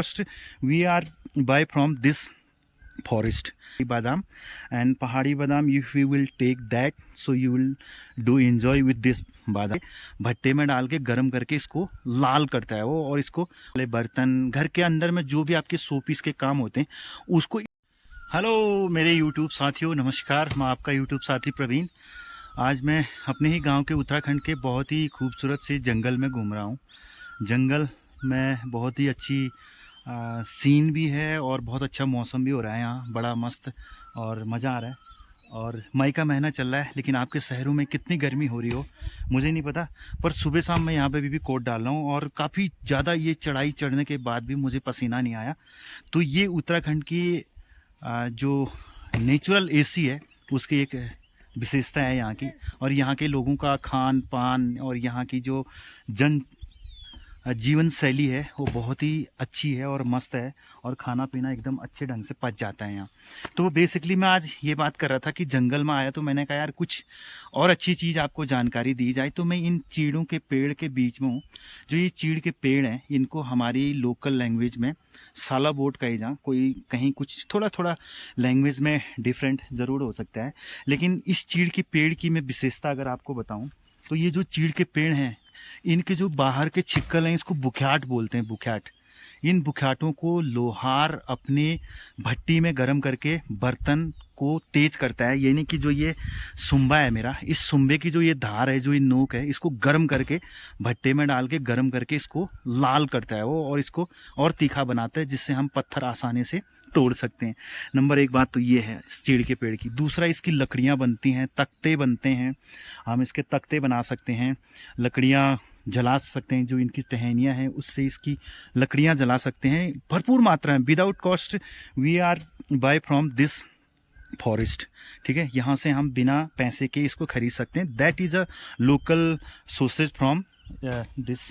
First, we are buy from this forest badam, and pahadi badam if you will take that, so you will do enjoy with this badam. भट्टे में डाल के गर्म करके इसको लाल करता है वो, और इसको बर्तन घर के अंदर में जो भी आपके शो पीस के काम होते हैं उसको। हेलो मेरे यूट्यूब साथियों, नमस्कार। मैं आपका यूट्यूब साथी प्रवीण। आज मैं अपने ही गांव के उत्तराखंड के बहुत ही खूबसूरत से जंगल में घूम रहा हूं। जंगल में बहुत ही अच्छी सीन भी है और बहुत अच्छा मौसम भी हो रहा है। यहाँ बड़ा मस्त और मज़ा आ रहा है। और मई का महीना चल रहा है, लेकिन आपके शहरों में कितनी गर्मी हो रही हो मुझे नहीं पता, पर सुबह शाम मैं यहाँ पे भी कोट डाल रहा हूँ और काफ़ी ज़्यादा ये चढ़ाई चढ़ने के बाद भी मुझे पसीना नहीं आया। तो ये उत्तराखंड की जो नेचुरल एसी है उसकी एक विशेषता है यहाँ की। और यहाँ के लोगों का खान पान और यहाँ की जो जीवन शैली है वो बहुत ही अच्छी है और मस्त है, और खाना पीना एकदम अच्छे ढंग से पच जाता है यहाँ। तो बेसिकली मैं आज ये बात कर रहा था कि जंगल में आया तो मैंने कहा यार कुछ और अच्छी चीज़ आपको जानकारी दी जाए। तो मैं इन चीड़ों के पेड़ के बीच में हूँ। जो ये चीड़ के पेड़ हैं इनको हमारी लोकल लैंग्वेज में साला बोट कहे जा, कोई कहीं कुछ थोड़ा थोड़ा लैंग्वेज में डिफरेंट ज़रूर हो सकता है। लेकिन इस चीड़ के पेड़ की मैं विशेषता अगर आपको बताऊँ तो ये जो चीड़ के पेड़ हैं इनके जो बाहर के छिक्कल हैं इसको बुख्याट बोलते हैं, बुख्याट। इन बुख्याटों को लोहार अपने भट्टी में गर्म करके बर्तन को तेज करता है। यानी कि जो ये सुम्बा है मेरा, इस सुम्बे की जो ये धार है, जो ये नोक है, इसको गर्म करके भट्टे में डाल के गर्म करके इसको लाल करता है वो, और इसको और तीखा बनाता है जिससे हम पत्थर आसानी से तोड़ सकते हैं। नंबर एक बात तो ये है इस चीड़ के पेड़ की। दूसरा, इसकी लकड़ियाँ बनती हैं, तख्ते बनते हैं। हम इसके तख्ते बना सकते हैं, लकड़ियाँ जला सकते हैं। जो इनकी टहनियाँ हैं उससे इसकी लकड़ियाँ जला सकते हैं भरपूर मात्रा में। Without cost we are buy from this forest. ठीक है, यहाँ से हम बिना पैसे के इसको खरीद सकते हैं। That is a local sources from this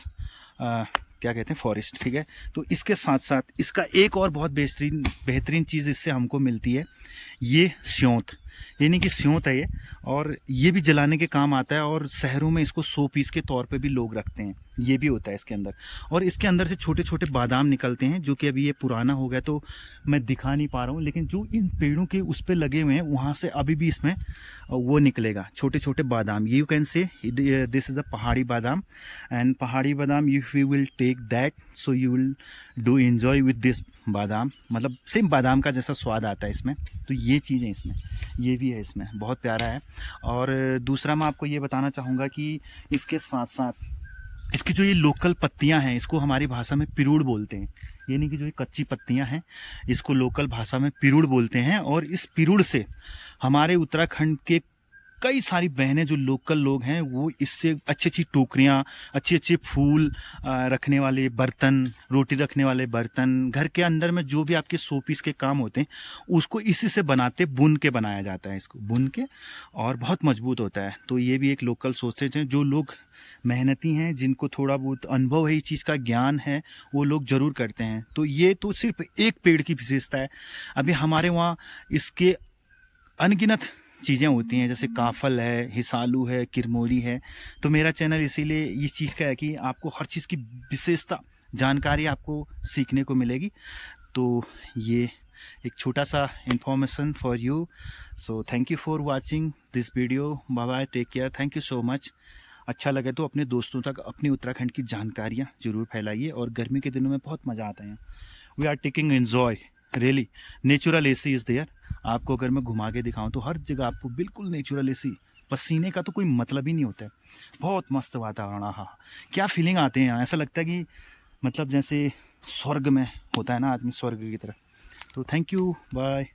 क्या कहते हैं, फॉरेस्ट। ठीक है, तो इसके साथ साथ इसका एक और बहुत बेहतरीन चीज़ इससे हमको मिलती है, ये स्योंत। यानी कि स्योंत है ये, और ये भी जलाने के काम आता है, और शहरों में इसको शो पीस के तौर पे भी लोग रखते हैं। ये भी होता है इसके अंदर। और इसके अंदर से छोटे छोटे बादाम निकलते हैं, जो कि अभी ये पुराना हो गया तो मैं दिखा नहीं पा रहा हूँ, लेकिन जो इन पेड़ों के उस पर लगे हुए हैं वहाँ से अभी भी इसमें वो निकलेगा, छोटे छोटे बादाम। You can say this is a पहाड़ी बादाम, एंड पहाड़ी बादाम if you will take that, so you will do enjoy with this बादाम। मतलब सेम बादाम का जैसा स्वाद आता है इसमें। तो ये चीज़ें इसमें, ये भी है इसमें, बहुत प्यारा है। और दूसरा मैं आपको ये बताना चाहूँगा कि इसके साथ साथ इसकी जो ये लोकल पत्तियां हैं इसको हमारी भाषा में पिरूड़ बोलते हैं। यानी कि जो ये कच्ची पत्तियां हैं इसको लोकल भाषा में पिरूड़ बोलते हैं। और इस पिरूड़ से हमारे उत्तराखंड के कई सारी बहनें जो लोकल लोग हैं वो इससे अच्छी अच्छी टोकरियाँ, अच्छे अच्छे फूल रखने वाले बर्तन, रोटी रखने वाले बर्तन, घर के अंदर में जो भी आपके शो पीस के काम होते हैं उसको इसी से बनाते, बुन के बनाया जाता है इसको, बुन के, और बहुत मजबूत होता है। तो ये भी एक लोकल सोर्सेज है। जो लोग मेहनती हैं, जिनको थोड़ा बहुत अनुभव है, इस चीज़ का ज्ञान है, वो लोग ज़रूर करते हैं। तो ये तो सिर्फ एक पेड़ की विशेषता है। अभी हमारे वहाँ इसके अनगिनत चीज़ें होती हैं, जैसे काफल है, हिसालू है, किरमोरी है। तो मेरा चैनल इसीलिए इस चीज़ का है कि आपको हर चीज़ की विशेषता जानकारी आपको सीखने को मिलेगी। तो ये एक छोटा सा information for you. So thank you for watching this video. Bye bye, take care, thank you so much. अच्छा लगे तो अपने दोस्तों तक अपनी उत्तराखंड की जानकारियाँ जरूर फैलाइए। और गर्मी के दिनों में बहुत मज़ा आता है। We are taking enjoy really. Natural AC is there. आपको अगर मैं घुमा के दिखाऊं तो हर जगह आपको बिल्कुल नेचुरल एसी, पसीने का तो कोई मतलब ही नहीं होता है। बहुत मस्त वातावरण। हाँ, क्या फीलिंग आते हैं यहाँ, ऐसा लगता है कि मतलब जैसे स्वर्ग में होता है ना आदमी, स्वर्ग की तरह। तो थैंक यू, बाय।